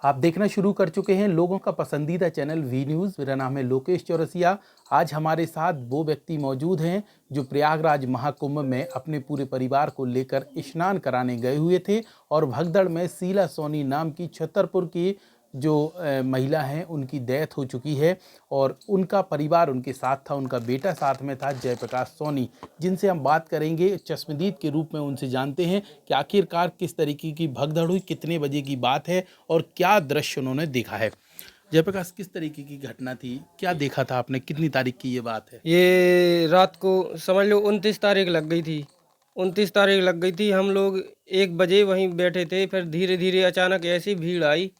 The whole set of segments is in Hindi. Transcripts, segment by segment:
आप देखना शुरू कर चुके हैं लोगों का पसंदीदा चैनल वी न्यूज़। मेरा नाम है लोकेश चौरसिया। आज हमारे साथ वो व्यक्ति मौजूद हैं जो प्रयागराज महाकुंभ में अपने पूरे परिवार को लेकर स्नान कराने गए हुए थे और भगदड़ में शीला सोनी नाम की छतरपुर की जो महिला हैं उनकी डेथ हो चुकी है और उनका परिवार उनके साथ था, उनका बेटा साथ में था जयप्रकाश सोनी, जिनसे हम बात करेंगे चश्मदीद के रूप में। उनसे जानते हैं कि आखिरकार किस तरीके की भगदड़ हुई, कितने बजे की बात है और क्या दृश्य उन्होंने देखा है। जयप्रकाश, किस तरीके की घटना थी, क्या देखा था आपने, कितनी तारीख की ये बात है? ये रात को समझ लो 29 तारीख लग गई थी। 29 तारीख लग गई थी। हम लोग 1 बजे वहीं बैठे थे। फिर धीरे धीरे अचानक ऐसी भीड़ आई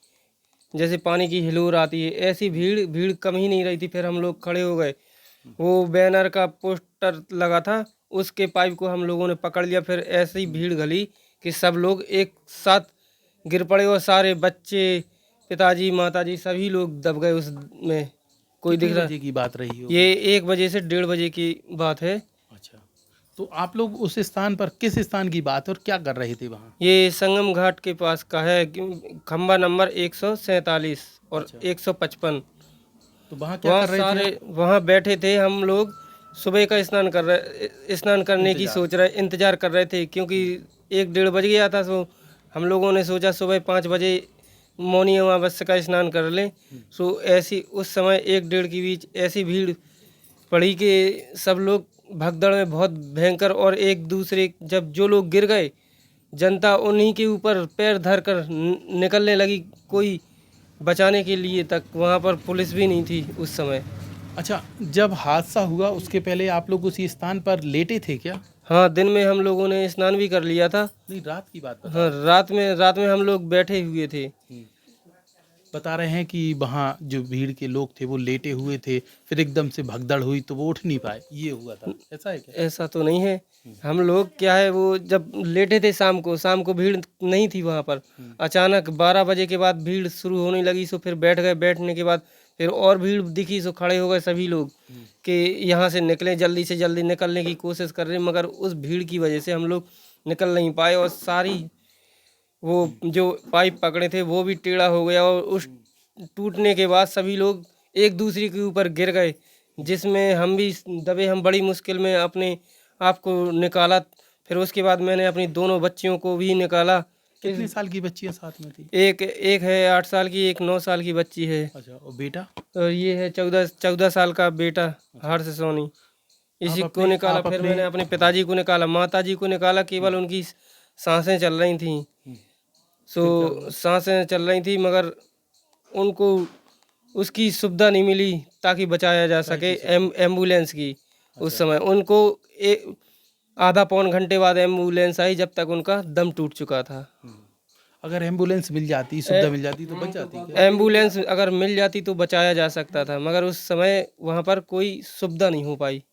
जैसे पानी की हिलोर आती है, ऐसी भीड़ भीड़ कम ही नहीं रही थी। फिर हम लोग खड़े हो गए। वो बैनर का पोस्टर लगा था, उसके पाइप को हम लोगों ने पकड़ लिया। फिर ऐसी भीड़ गली कि सब लोग एक साथ गिर पड़े और सारे बच्चे, पिताजी, माताजी सभी लोग दब गए उसमें। कोई कितने दिख रहा? बजे की बात रही होगी? ये 1 बजे से 1:30 बजे की बात है। अच्छा, तो आप लोग उस स्थान पर, किस स्थान की बात है और क्या कर रहे थे वहाँ? ये संगम घाट के पास का है, खंबा नंबर 147 और अच्छा, 155। तो वहाँ क्या वहाँ कर रहे थे सारे आप? वहाँ बैठे थे हम लोग। सुबह का स्नान करने की इंतजार कर रहे थे, क्योंकि 1-1:30 बज गया था। सो हम लोगों ने सोचा सुबह 5 बजे मौनी अमावस्या का स्नान कर लें। सो ऐसी उस समय 1-1:30 के बीच ऐसी भीड़ पड़ी कि सब लोग भगदड़ में बहुत भयंकर, और एक दूसरे जब जो लोग गिर गए, जनता उन्हीं के ऊपर पैर धर कर निकलने लगी। कोई बचाने के लिए तक वहाँ पर पुलिस भी नहीं थी उस समय। अच्छा, जब हादसा हुआ उसके पहले आप लोग उसी स्थान पर लेटे थे क्या? हाँ, दिन में हम लोगों ने स्नान भी कर लिया था। नहीं, रात की बात बता हाँ, रहे रात में हम लोग बैठे हुए थे। हैं। बता रहे हैं कि वहाँ जो भीड़ के लोग थे वो लेटे हुए थे, फिर एकदम से भगदड़ हुई तो वो उठ नहीं पाए, ये हुआ था, ऐसा है क्या? ऐसा तो नहीं है। हम लोग क्या है, वो जब लेटे थे शाम को भीड़ नहीं थी वहाँ पर। अचानक 12 बजे के बाद भीड़ शुरू होने लगी। सो फिर बैठ गए। बैठने के बाद फिर और भीड़ दिखी। सो खड़े हो गए सभी लोग कि यहाँ से निकलें, जल्दी से जल्दी निकलने की कोशिश कर रहे हैं। मगर उस भीड़ की वजह से हम लोग निकल नहीं पाए, और सारी वो जो पाइप पकड़े थे वो भी टेढ़ा हो गया, और उस टूटने के बाद सभी लोग एक दूसरे के ऊपर गिर गए, जिसमें हम भी दबे। हम बड़ी मुश्किल में अपने आप को निकाला। फिर उसके बाद मैंने अपनी दोनों बच्चियों को भी निकाला। कितने साल की बच्चियाँ साथ में थी? एक एक है 8 साल की, एक 9 साल की बच्ची है, अच्छा, और बेटा? और ये है 14 साल का बेटा, हर्ष सोनी। इसी को निकाला। आप फिर अपने मैंने अपने पिताजी को निकाला, माताजी को निकाला। केवल उनकी सांसें चल रही थी। सो सांसें चल रही थी, मगर उनको उसकी सुविधा नहीं मिली ताकि बचाया जा सके। एम्बुलेंस की उस समय उनको आधा पौन घंटे बाद एम्बुलेंस आई, जब तक उनका दम टूट चुका था। अगर एम्बुलेंस मिल जाती, सुविधा मिल जाती तो बच जाती क्या? एम्बुलेंस अगर मिल जाती तो बचाया जा सकता था, मगर उस समय वहाँ पर कोई सुविधा नहीं हो पाई।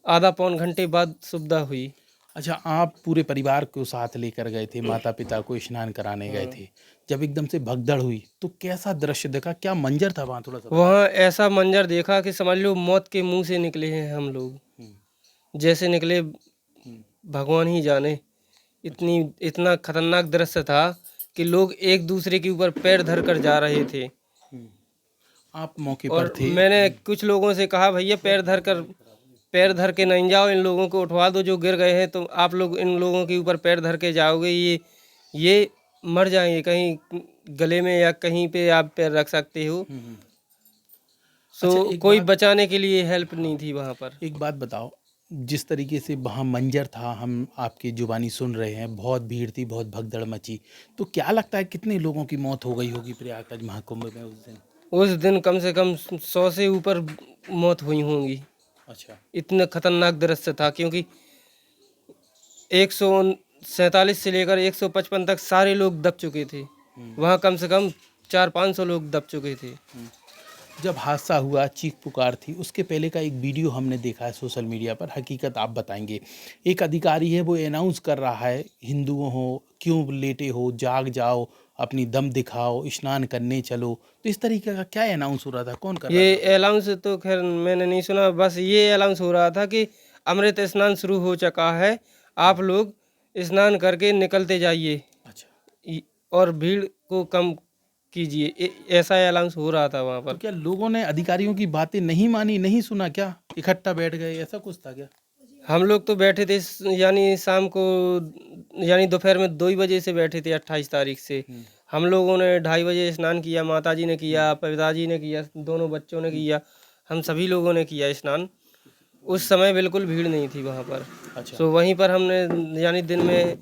आधा पौन घंटे बाद सुविधा हुई। अच्छा, आप पूरे परिवार को साथ लेकर गए थे, माता पिता को स्नान कराने गए थे, जब एकदम से भगदड़ हुई तो कैसा दृश्य देखा, क्या मंजर था वहाँ, थोड़ा सा बताइए? वहाँ ऐसा मंजर देखा कि समझ लो मौत के मुंह से निकले हैं हम लोग। जैसे निकले भगवान ही जाने। इतना खतरनाक दृश्य था कि लोग एक दूसरे के ऊपर पैर धर कर जा रहे थे। आप मौके पर और थे? मैंने कुछ लोगों से कहा, भैया पैर धर के नहीं जाओ, इन लोगों को उठवा दो जो गिर गए हैं। तो आप लोग इन लोगों के ऊपर पैर धर के जाओगे, ये मर जाएंगे। कहीं गले में या कहीं पे आप पैर रख सकते हो। सो अच्छा, एक कोई बात बचाने के लिए हेल्प नहीं थी वहाँ पर। एक बात बताओ, जिस तरीके से वहाँ मंजर था, हम आपकी जुबानी सुन रहे हैं, बहुत भीड़ थी, बहुत भगदड़ मची, तो क्या लगता है कितने लोगों की मौत हो गई होगी प्रयागराज महाकुंभ में उस दिन? उस दिन कम से कम 100 से ऊपर मौत हुई होंगी। अच्छा। इतना खतरनाक दृश्य था, क्योंकि 147 से लेकर 155 तक सारे लोग दब चुके थे। वहाँ कम से कम 400-500 लोग दब चुके थे। जब हादसा हुआ, चीख पुकार थी, उसके पहले का एक वीडियो हमने देखा है सोशल मीडिया पर, हकीकत आप बताएंगे। एक अधिकारी है वो अनाउंस कर रहा है, हिंदुओं हो क्यों लेटे हो, जाग जाओ, अपनी दम दिखाओ, स्नान करने चलो। तो इस तरीके का क्या अनाउंस हो रहा था, कौन कर रहा ये था? अलाउंस तो खैर मैंने नहीं सुना। बस ये अलाउंस हो रहा था कि अमृत स्नान शुरू हो चुका है, आप लोग स्नान करके निकलते जाइए। अच्छा। और भीड़ को कम कीजिए, ऐसा अनाउंस हो रहा था वहाँ तो पर। क्या लोगों ने अधिकारियों की बातें नहीं मानी, नहीं सुना क्या? इकट्ठा बैठ गए, ऐसा कुछ था क्या? हम लोग तो बैठे थे यानी शाम को, यानी दोपहर में 2 ही बजे से बैठे थे 28 तारीख से। हम लोगों ने 2:30 बजे स्नान किया, माताजी ने किया, पिताजी ने किया, दोनों बच्चों ने किया, हम सभी लोगों ने किया स्नान। उस समय बिल्कुल भीड़ नहीं थी वहाँ पर। अच्छा। सो वहीं पर हमने यानी दिन में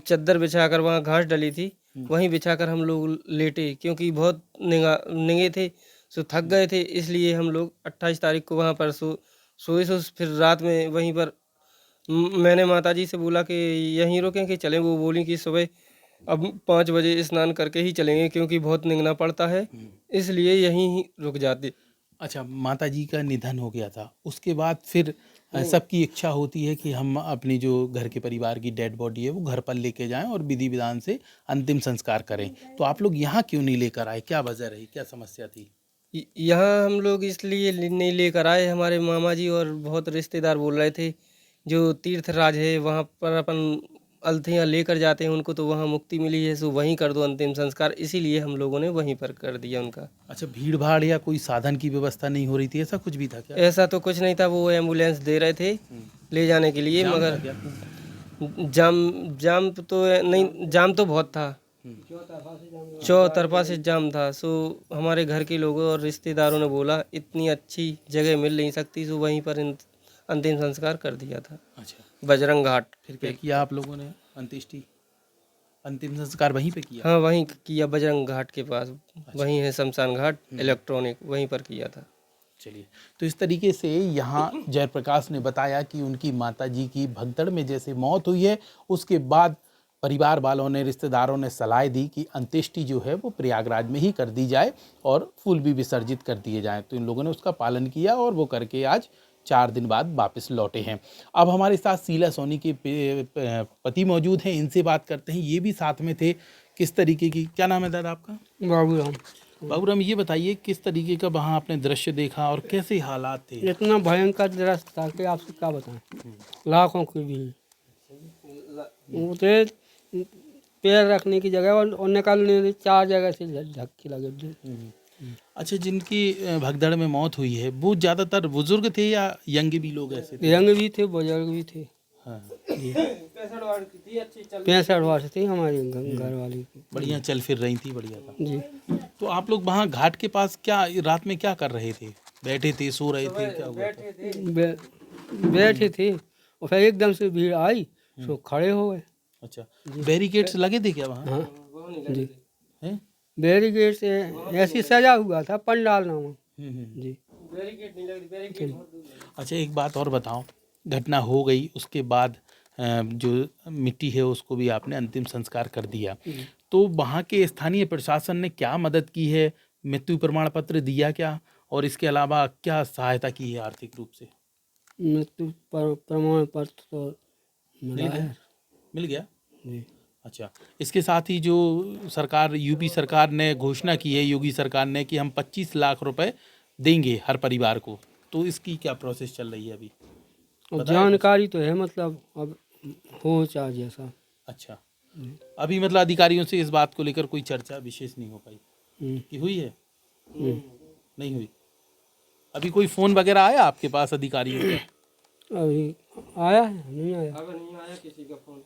चद्दर बिछाकर वहाँ घास डली थी, वहीं बिछाकर हम लोग लेटे, क्योंकि बहुत निंगे थे, सो थक गए थे, इसलिए हम लोग 28 तारीख को वहाँ पर सोए। फिर रात में वहीं पर मैंने माताजी से बोला कि यहीं रुकें कि चलें। वो बोली कि सुबह अब 5 बजे स्नान करके ही चलेंगे, क्योंकि बहुत निंगना पड़ता है, इसलिए यहीं ही रुक जाते। अच्छा, माताजी का निधन हो गया था, उसके बाद फिर सबकी इच्छा होती है कि हम अपनी जो घर के परिवार की डेड बॉडी है वो घर पर लेके जाएं और विधि विधान से अंतिम संस्कार करें। तो आप लोग यहाँ क्यों नहीं लेकर आए? क्या वजह रही, क्या समस्या थी? यहाँ हम लोग इसलिए नहीं लेकर आए, हमारे मामा जी और बहुत रिश्तेदार बोल रहे थे, जो तीर्थराज है वहाँ पर अपन अलथियाँ लेकर जाते हैं उनको, तो वहाँ मुक्ति मिली है, सो वहीं कर दो अंतिम संस्कार, इसीलिए हम लोगों ने वहीं पर कर दिया उनका। अच्छा, भीड़ भाड़ या कोई साधन की व्यवस्था नहीं हो रही थी, ऐसा कुछ भी था क्या? ऐसा तो कुछ नहीं था, वो एम्बुलेंस दे रहे थे ले जाने के लिए, जाम था मगर क्या? जाम जाम तो नहीं, जाम तो बहुत था, चौतरफा से जाम था। सो हमारे घर के लोगों और रिश्तेदारों ने बोला इतनी अच्छी जगह मिल नहीं सकती, सो वहीं पर अंतिम संस्कार कर दिया था, अच्छा, बजरंग घाट। फिर क्या किया आप लोगों ने? अंतिम संस्कार वहीं पे किया? हाँ, वहीं किया, बजरंग घाट के पास, वहीं है शमशान घाट इलेक्ट्रॉनिक, वहीं पर किया था। चलिए, तो इस तरीके से यहाँ जयप्रकाश ने बताया कि उनकी माताजी की भगदड़ में जैसे मौत हुई है, उसके बाद परिवार वालों ने, रिश्तेदारों ने सलाह दी कि अंत्येष्टि जो है वो प्रयागराज में ही कर दी जाए और फूल भी विसर्जित कर दिए जाएं। तो इन लोगों ने उसका पालन किया और वो करके आज 4 दिन बाद वापस लौटे हैं। अब हमारे साथ शीला सोनी के पति मौजूद हैं, इनसे बात करते हैं। ये भी साथ में थे। किस तरीके की, क्या नाम है दादा आपका? बाबूराम। बाबूराम, ये बताइए किस तरीके का वहाँ आपने दृश्य देखा और कैसे हालात थे? इतना भयंकर दृश्य था कि आपसे क्या बताएं। लाखों की भीड़, उतरे पैर रखने की जगह और निकलने की 4 जगह से धक्के लगे। अच्छा, जिनकी भगदड़ में मौत हुई है वो ज़्यादातर बुजुर्ग थे या यंग भी लोग ऐसे थे? यंग भी थे, बुजुर्ग भी थे। हाँ, 65 वर्ष थी हमारी घर वाली की। बढ़िया चल फिर रही थी, बढ़िया था। जी, तो आप लोग वहाँ घाट के पास क्या रात में क्या कर रहे थे? बैठे थे, सो रहे थे, क्या हुआ था? बैठे थे और फिर एकदम से भीड़ आई, सो खड़े हो गए। अच्छा, बैरिकेड्स लगे थे क्या वहाँ? हाँ जी, हैं? बैरिकेड से ऐसी सजा हुआ था पंडाल नामा। जी, अच्छा, एक बात और बताओ, घटना हो गई उसके बाद जो मिट्टी है उसको भी आपने अंतिम संस्कार कर दिया, तो वहाँ के स्थानीय प्रशासन ने क्या मदद की है? मृत्यु प्रमाण पत्र दिया क्या? और इसके अलावा क्या सहायता की है आर्थिक रूप से? मृत्यु प्रमाण पत्र तो मिला है। मिल गया? जी, अच्छा, इसके साथ ही जो सरकार, यूपी सरकार ने घोषणा की है, योगी सरकार ने, कि हम 25 लाख रुपए देंगे हर परिवार को, तो इसकी क्या प्रोसेस चल रही है अभी? और जानकारी तो है, मतलब अब हो चाहे जैसा। अच्छा, अभी मतलब अधिकारियों से इस बात को लेकर कोई चर्चा विशेष नहीं हो पाई कि हुई है? नहीं हुई। अभी कोई फोन वगैरह आया आपके पास अधिकारियों का? अभी आया है, नहीं आया। नहीं आया किसी का फोन।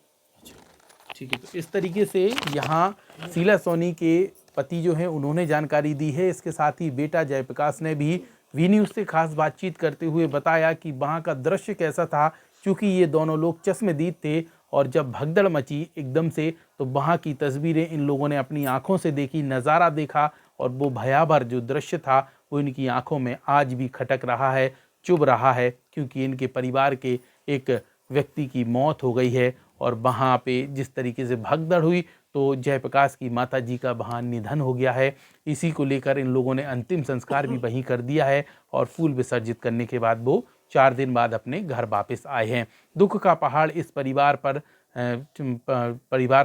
ठीक है, तो इस तरीके से यहाँ शीला सोनी के पति जो हैं उन्होंने जानकारी दी है। इसके साथ ही बेटा जयप्रकाश ने भी वी न्यूज़ से खास बातचीत करते हुए बताया कि वहाँ का दृश्य कैसा था, क्योंकि ये दोनों लोग चश्मदीद थे और जब भगदड़ मची एकदम से, तो वहाँ की तस्वीरें इन लोगों ने अपनी आंखों से देखी, नज़ारा देखा, और वो भयावह जो दृश्य था वो इनकी आंखों में आज भी खटक रहा है, चुभ रहा है, क्योंकि इनके परिवार के एक व्यक्ति की मौत हो गई है और वहाँ पे जिस तरीके से भगदड़ हुई, तो जयप्रकाश की माताजी का वहाँ निधन हो गया है। इसी को लेकर इन लोगों ने अंतिम संस्कार भी वहीं कर दिया है और फूल विसर्जित करने के बाद वो 4 दिन बाद अपने घर वापस आए हैं। दुख का पहाड़ इस परिवार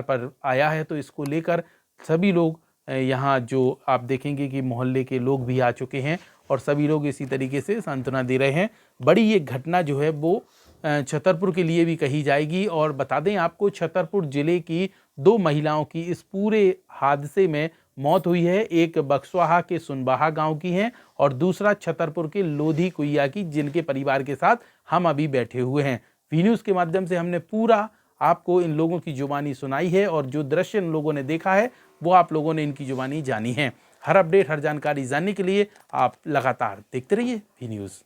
पर आया है, तो इसको लेकर सभी लोग यहाँ जो आप देखेंगे कि मोहल्ले के लोग भी आ चुके हैं और सभी लोग इसी तरीके से सांत्वना दे रहे हैं। बड़ी ये घटना जो है वो छतरपुर के लिए भी कही जाएगी। और बता दें आपको, छतरपुर जिले की 2 महिलाओं की इस पूरे हादसे में मौत हुई है, एक बक्सवाहा के सुनबाहा गांव की है और दूसरा छतरपुर के लोधी कुइया की, जिनके परिवार के साथ हम अभी बैठे हुए हैं। वी न्यूज़ के माध्यम से हमने पूरा आपको इन लोगों की जुबानी सुनाई है और जो दृश्य इन लोगों ने देखा है वो आप लोगों ने इनकी जुबानी जानी है। हर अपडेट, हर जानकारी जानने के लिए आप लगातार देखते रहिए वी न्यूज़।